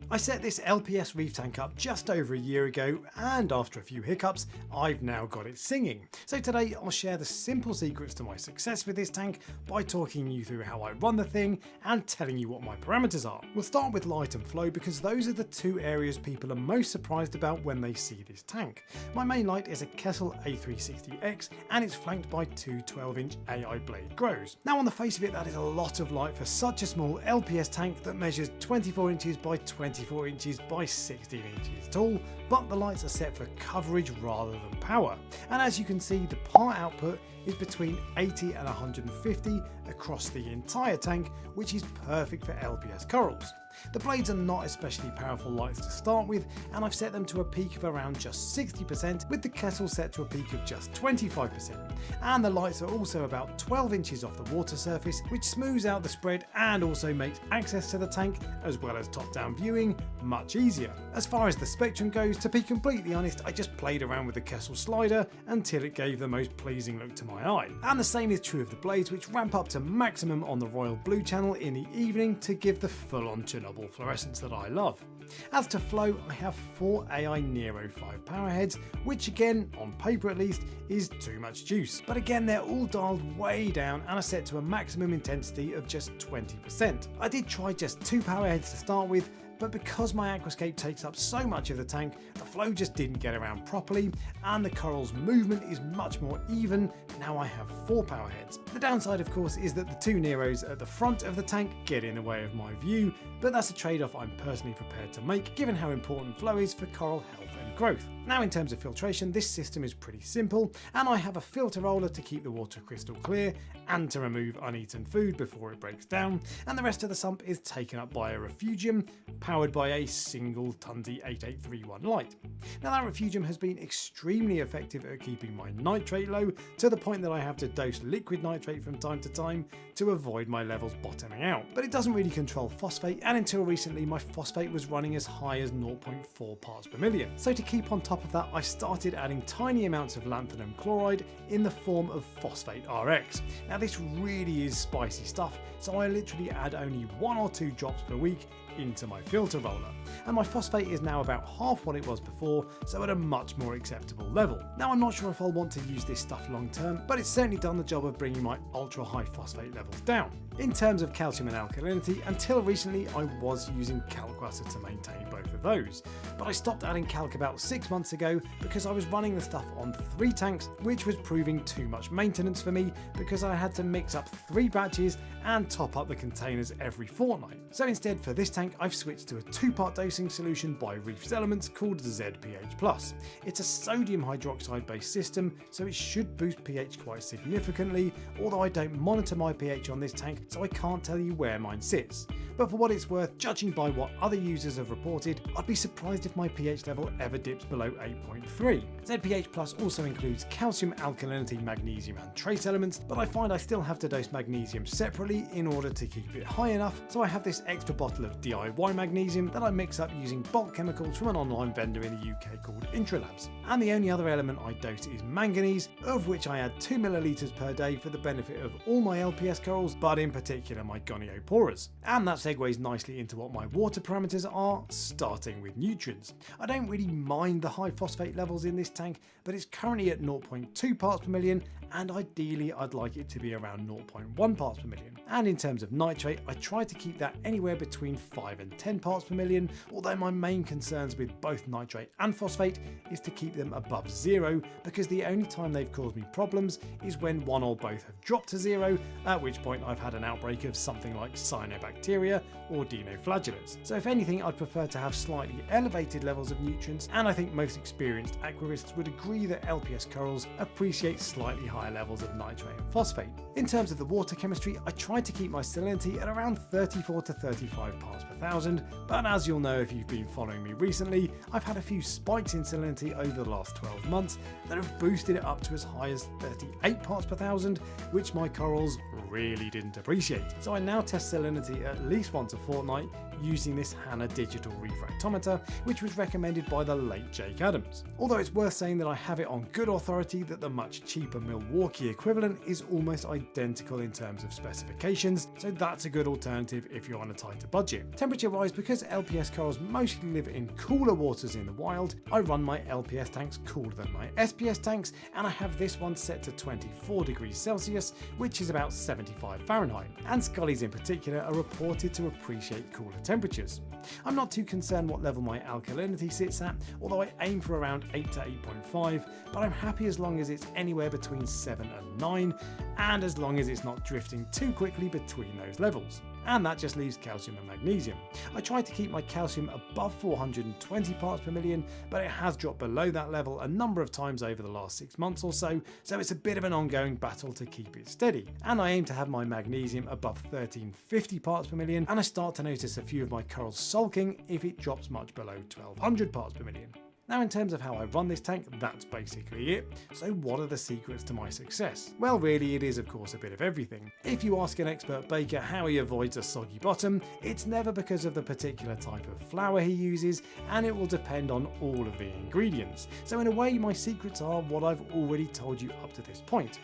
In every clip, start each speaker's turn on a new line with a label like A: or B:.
A: I set this LPS reef tank up just over a year ago, and after a few hiccups, I've now got it singing. So today I'll share the simple secrets to my success with this tank by talking you through how I run the thing and telling you what my parameters are. We'll start with light and flow because those are the two areas people are most surprised about when they see this tank. My main light is a Kessil A360X and it's flanked by two 12-inch AI blade grows. Now on the face of it, that is a lot of light for such a small LPS tank that measures 24 inches by 24 inches by 16 inches tall, but the lights are set for coverage rather than power. And as you can see, the part output is between 80 and 150 across the entire tank, which is perfect for LPS corals. The blades are not especially powerful lights to start with, and I've set them to a peak of around just 60%, with the Kessil set to a peak of just 25%. And the lights are also about 12 inches off the water surface, which smooths out the spread and also makes access to the tank, as well as top-down viewing, much easier. As far as the spectrum goes, to be completely honest, I just played around with the Kessil slider until it gave the most pleasing look to my eye. And the same is true of the blades, which ramp up to maximum on the royal blue channel in the evening to give the full-on Chernobyl fluorescence that I love. As to flow, I have 4 AI Nero 5 power heads, which again, on paper at least, is too much juice. But again, they're all dialed way down and are set to a maximum intensity of just 20%. I did try just 2 power heads to start with, but because my aquascape takes up so much of the tank, the flow just didn't get around properly, and the coral's movement is much more even. Now I have 4 power heads. The downside, of course, is that the 2 Neros at the front of the tank get in the way of my view, but that's a trade-off I'm personally prepared to make, given how important flow is for coral health and growth. Now in terms of filtration, this system is pretty simple, and I have a filter roller to keep the water crystal clear and to remove uneaten food before it breaks down, and the rest of the sump is taken up by a refugium powered by a single Tundi 8831 light. Now that refugium has been extremely effective at keeping my nitrate low, to the point that I have to dose liquid nitrate from time to time to avoid my levels bottoming out. But it doesn't really control phosphate, and until recently my phosphate was running as high as 0.4 parts per million. So to keep on top of that, I started adding tiny amounts of lanthanum chloride in the form of phosphate RX. Now this really is spicy stuff, so I literally add only 1 or 2 drops per week into my filter roller, and my phosphate is now about half what it was before, so at a much more acceptable level. Now I'm not sure if I'll want to use this stuff long term, but it's certainly done the job of bringing my ultra high phosphate levels down. In terms of calcium and alkalinity, until recently I was using Calcwater to maintain both of those, but I stopped adding calc about 6 months ago because I was running the stuff on 3 tanks, which was proving too much maintenance for me because I had to mix up 3 batches and top up the containers every fortnight. So instead, for this tank I've switched to a 2-part dosing solution by Reef's Elements called ZPH+. It's a sodium hydroxide based system, so it should boost pH quite significantly, although I don't monitor my pH on this tank, so I can't tell you where mine sits. But for what it's worth, judging by what other users have reported, I'd be surprised if my pH level ever dips below 8.3. ZPH Plus also includes calcium, alkalinity, magnesium and trace elements, but I find I still have to dose magnesium separately in order to keep it high enough, so I have this extra bottle of DIY magnesium that I mix up using bulk chemicals from an online vendor in the UK called Intralabs. And the only other element I dose is manganese, of which I add 2 milliliters per day for the benefit of all my LPS corals, but in particular my gonioporas. And that segues nicely into what my water parameters are, starting with nutrients. I don't really mind the high phosphate levels in this tank, but it's currently at 0.2 parts per million, and ideally I'd like it to be around 0.1 parts per million. And in terms of nitrate, I try to keep that anywhere between 5 and 10 parts per million, although my main concerns with both nitrate and phosphate is to keep them above 0, because the only time they've caused me problems is when one or both have dropped to 0, at which point I've had an outbreak of something like cyanobacteria or dinoflagellates. So if anything, I'd prefer to have slightly elevated levels of nutrients, and I think most experienced aquarists would agree that LPS corals appreciate slightly higher levels of nitrate and phosphate. In terms of the water chemistry, I try to keep my salinity at around 34 to 35 parts per thousand, but as you'll know if you've been following me recently, I've had a few spikes in salinity over the last 12 months that have boosted it up to as high as 38 parts per thousand, which my corals really didn't appreciate. So I now test salinity at least once a fortnight using this Hanna digital refractometer, which was recommended by the late Jake Adams. Although it's worth saying that I have it on good authority that the much cheaper Milwaukee equivalent is almost identical in terms of specifications, so that's a good alternative if you're on a tighter budget. Temperature wise, because LPS corals mostly live in cooler waters in the wild, I run my LPS tanks cooler than my SPS tanks, and I have this one set to 24 degrees Celsius, which is about 75 Fahrenheit, and Scullies in particular are reported to appreciate cooler temperatures. I'm not too concerned what level my alkalinity sits at, although I aim for around 8 to 8.5, but I'm happy as long as it's anywhere between 7 and 9, and as long as it's not drifting too quickly between those levels. And that just leaves calcium and magnesium. I try to keep my calcium above 420 parts per million, but it has dropped below that level a number of times over the last 6 months or so it's a bit of an ongoing battle to keep it steady. And I aim to have my magnesium above 1350 parts per million, and I start to notice a few of my corals sulking if it drops much below 1200 parts per million. Now, in terms of how I run this tank, that's basically it. So what are the secrets to my success? Well, really it is of course a bit of everything. If you ask an expert baker how he avoids a soggy bottom, it's never because of the particular type of flour he uses, and it will depend on all of the ingredients. So in a way, my secrets are what I've already told you up to this point.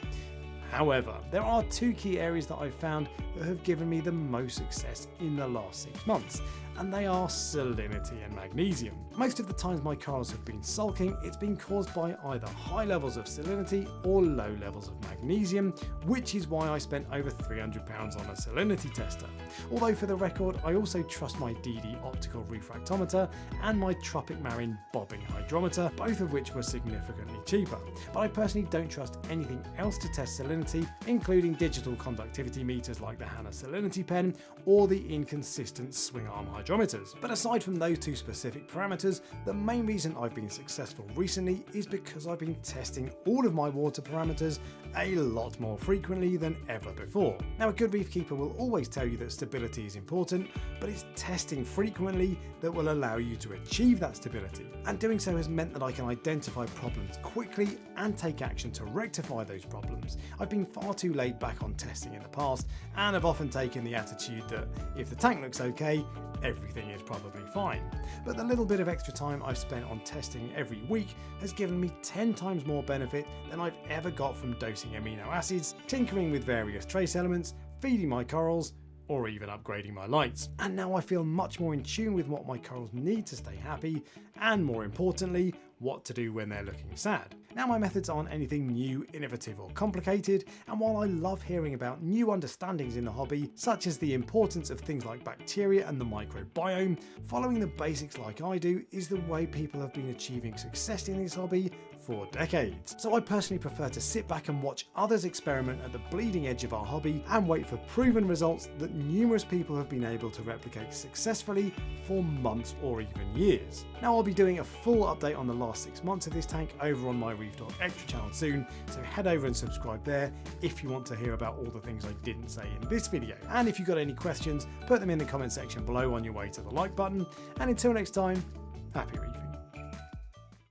A: However, there are two key areas that I've found that have given me the most success in the last 6 months, and they are salinity and magnesium. Most of the times my corals have been sulking, it's been caused by either high levels of salinity or low levels of magnesium, which is why I spent over £300 on a salinity tester. Although for the record, I also trust my DD optical refractometer and my Tropic Marine bobbing hydrometer, both of which were significantly cheaper. But I personally don't trust anything else to test salinity, including digital conductivity meters like the Hanna Salinity Pen or the inconsistent swing arm hydrometers. But aside from those two specific parameters, the main reason I've been successful recently is because I've been testing all of my water parameters a lot more frequently than ever before. Now, a good reef keeper will always tell you that stability is important, but it's testing frequently that will allow you to achieve that stability. And doing so has meant that I can identify problems quickly and take action to rectify those problems. I've been far too laid back on testing in the past, and have often taken the attitude that if the tank looks okay, everything is probably fine. But the little bit of extra time I've spent on testing every week has given me 10 times more benefit than I've ever got from dosing amino acids, tinkering with various trace elements, feeding my corals, or even upgrading my lights. And now I feel much more in tune with what my corals need to stay happy, and more importantly, what to do when they're looking sad. Now, my methods aren't anything new, innovative or complicated, and while I love hearing about new understandings in the hobby, such as the importance of things like bacteria and the microbiome, following the basics like I do is the way people have been achieving success in this hobby for decades. So I personally prefer to sit back and watch others experiment at the bleeding edge of our hobby and wait for proven results that numerous people have been able to replicate successfully for months or even years. Now, I'll be doing a full update on the last 6 months of this tank over on my Reef Talk Extra channel soon, so head over and subscribe there if you want to hear about all the things I didn't say in this video. And if you've got any questions, put them in the comment section below on your way to the like button, and until next time, happy reefing.